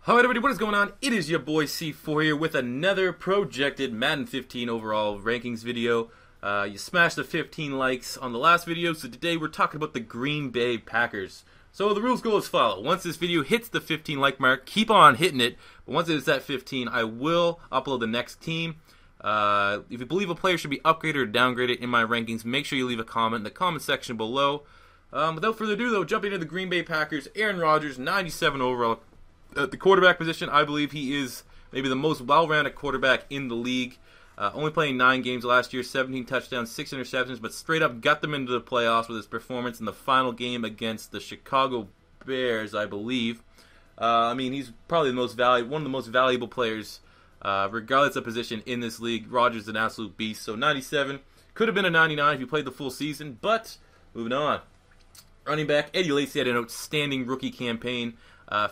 Hi everybody, what is going on? It is your boy C4 here with another projected Madden 15 overall rankings video. You smashed the 15 likes on the last video, so today we're talking about the Green Bay Packers. So the rules go as follow. Once this video hits the 15 like mark, keep on hitting it. But once it's at 15, I will upload the next team. If you believe a player should be upgraded or downgraded in my rankings, make sure you leave a comment in the comment section below. Without further ado though, jumping into the Green Bay Packers, Aaron Rodgers, 97 overall. At the quarterback position, I believe he is maybe the most well-rounded quarterback in the league. Only playing 9 games last year, 17 touchdowns, 6 interceptions, but straight up got them into the playoffs with his performance in the final game against the Chicago Bears, I believe. I mean, he's probably one of the most valuable players, regardless of position in this league. Rodgers is an absolute beast. So 97 could have been a 99 if he played the full season, but moving on. Running back Eddie Lacy had an outstanding rookie campaign.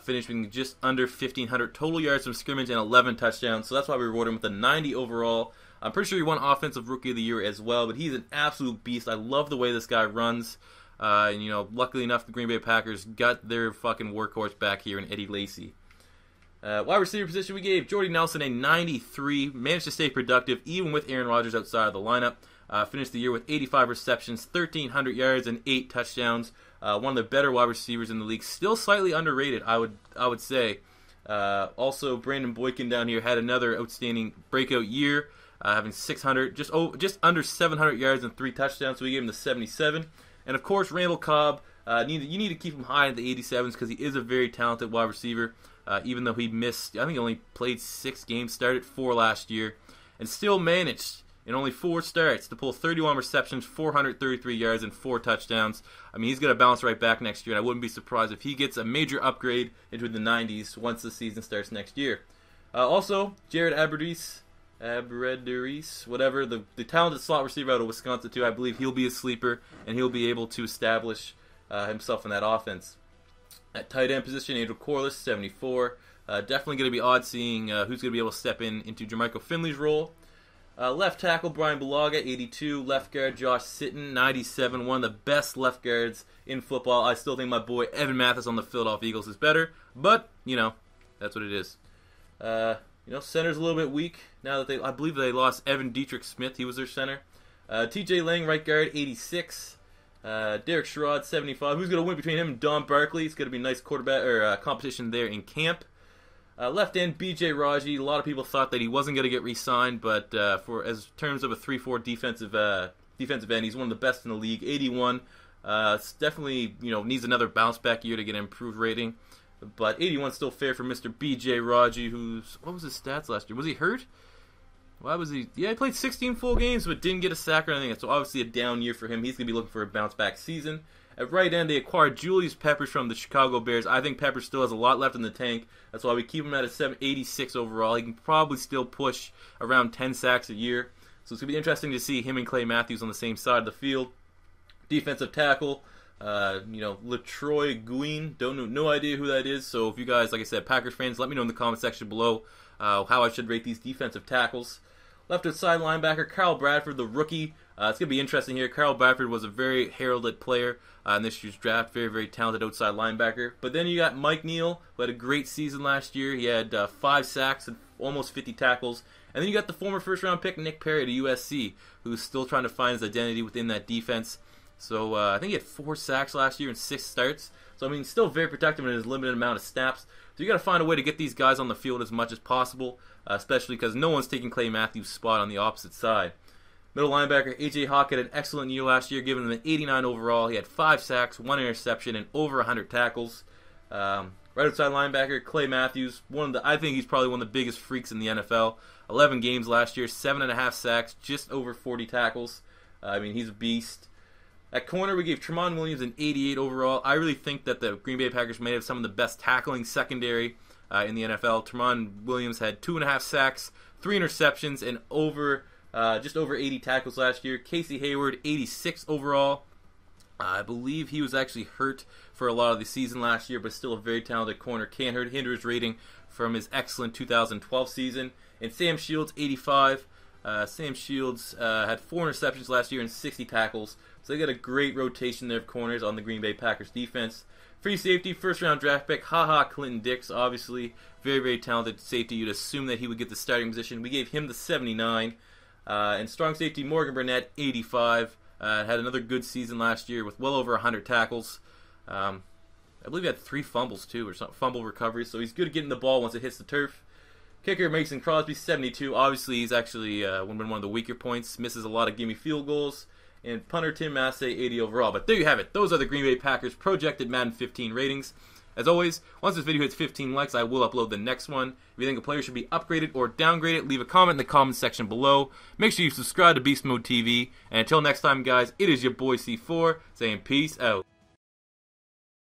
Finishing just under 1,500 total yards from scrimmage and 11 touchdowns. So that's why we reward him with a 90 overall. I'm pretty sure he won Offensive Rookie of the Year as well, but he's an absolute beast. I love the way this guy runs. And, you know, luckily enough, the Green Bay Packers got their fucking workhorse back here in Eddie Lacy. Wide receiver position, we gave Jordy Nelson a 93. Managed to stay productive even with Aaron Rodgers outside of the lineup. Finished the year with 85 receptions, 1,300 yards, and 8 touchdowns. One of the better wide receivers in the league. Still slightly underrated, I would say. Also, Brandon Boykin down here had another outstanding breakout year, having 600, just under 700 yards and 3 touchdowns. So we gave him the 77. And of course, Randall Cobb. You need to keep him high in the 87s because he is a very talented wide receiver. Even though he missed, I think he only played 6 games, started 4 last year, and still managed in only 4 starts to pull 31 receptions, 433 yards, and 4 touchdowns. I mean, he's going to bounce right back next year, and I wouldn't be surprised if he gets a major upgrade into the 90s once the season starts next year. Also, Jared Aberdeen, whatever, the talented slot receiver out of Wisconsin too. I believe he'll be a sleeper, and he'll be able to establish himself in that offense. At tight end position, QUARLESS, 74. Definitely going to be odd seeing who's going to be able to step into Jermichael Finley's role. Left tackle, Brian Bulaga, 82. Left guard, Josh SITTON, 97. One of the best left guards in football. I still think my boy Evan Mathis on the Philadelphia Eagles is better, but, you know, that's what it is. Center's a little bit weak now that I believe they lost Evan Dietrich Smith. He was their center. TJ Lang, right guard, 86. Derek SHERROD, 75. Who's going to win between him and Don Barkley? It's going to be a nice quarterback or competition there in camp. Left end, B.J. Raji. A lot of people thought that he wasn't going to get re-signed, but as terms of a 3-4 defensive end, he's one of the best in the league. 81. Definitely, needs another bounce back year to get an improved rating. But 81 still fair for Mr. B.J. Raji, what was his stats last year? Was he hurt? Why was he? Yeah, he played 16 full games, but didn't get a sack or anything. So obviously a down year for him. He's going to be looking for a bounce back season. At right end, they acquired Julius Peppers from the Chicago Bears. I think Peppers still has a lot left in the tank. That's why we keep him at a 86 overall. He can probably still push around 10 sacks a year. So it's going to be interesting to see him and Clay Matthews on the same side of the field. Defensive tackle, LaTroy Guin. No idea who that is. So if you guys, like I said, Packers fans, let me know in the comment section below how I should rate these defensive tackles. Left outside linebacker, Carl Bradford, the rookie. It's going to be interesting here. Carl Bradford was a very heralded player in this year's draft. Very, very talented outside linebacker. But then you got Mike Neal, who had a great season last year. He had 5 sacks and almost 50 tackles. And then you got the former first-round pick, Nick Perry, to USC, who's still trying to find his identity within that defense. So I think he had 4 sacks last year and 6 starts. So, I mean, still very productive in his limited amount of snaps. So you got to find a way to get these guys on the field as much as possible, especially because no one's taking Clay Matthews' spot on the opposite side. Middle linebacker A.J. Hawk had an excellent year last year, giving him an 89 overall. He had 5 sacks, 1 interception, and over 100 tackles. Right outside linebacker, Clay Matthews. I think he's probably one of the biggest freaks in the NFL. 11 games last year, 7.5 sacks, just over 40 tackles. I mean, he's a beast. At corner, we gave Tramon Williams an 88 overall. I really think that the Green Bay Packers may have some of the best tackling secondary in the NFL. Tramon Williams had 2.5 sacks, 3 interceptions, and just over 80 tackles last year. Casey Hayward, 86 overall. I believe he was actually hurt for a lot of the season last year, but still a very talented corner. Can't hinder his rating from his excellent 2012 season. And Sam Shields, 85. Sam Shields had 4 interceptions last year and 60 tackles. So they got a great rotation there of corners on the Green Bay Packers defense. Free safety, first-round draft pick, Clinton Dix, obviously. Very, very talented safety. You'd assume that he would get the starting position. We gave him the 79. And strong safety, Morgan Burnett, 85. Had another good season last year with well over 100 tackles. I believe he had 3 fumbles, too, or some fumble recoveries. So he's good at getting the ball once it hits the turf. Kicker, Mason Crosby, 72. Obviously, he's actually one of the weaker points. Misses a lot of gimme field goals. And punter, Tim Massey, 80 overall. But there you have it. Those are the Green Bay Packers projected Madden 15 ratings. As always, once this video hits 15 likes, I will upload the next one. If you think a player should be upgraded or downgraded, leave a comment in the comment section below. Make sure you subscribe to Beast Mode TV. And until next time, guys, it is your boy C4 saying peace out.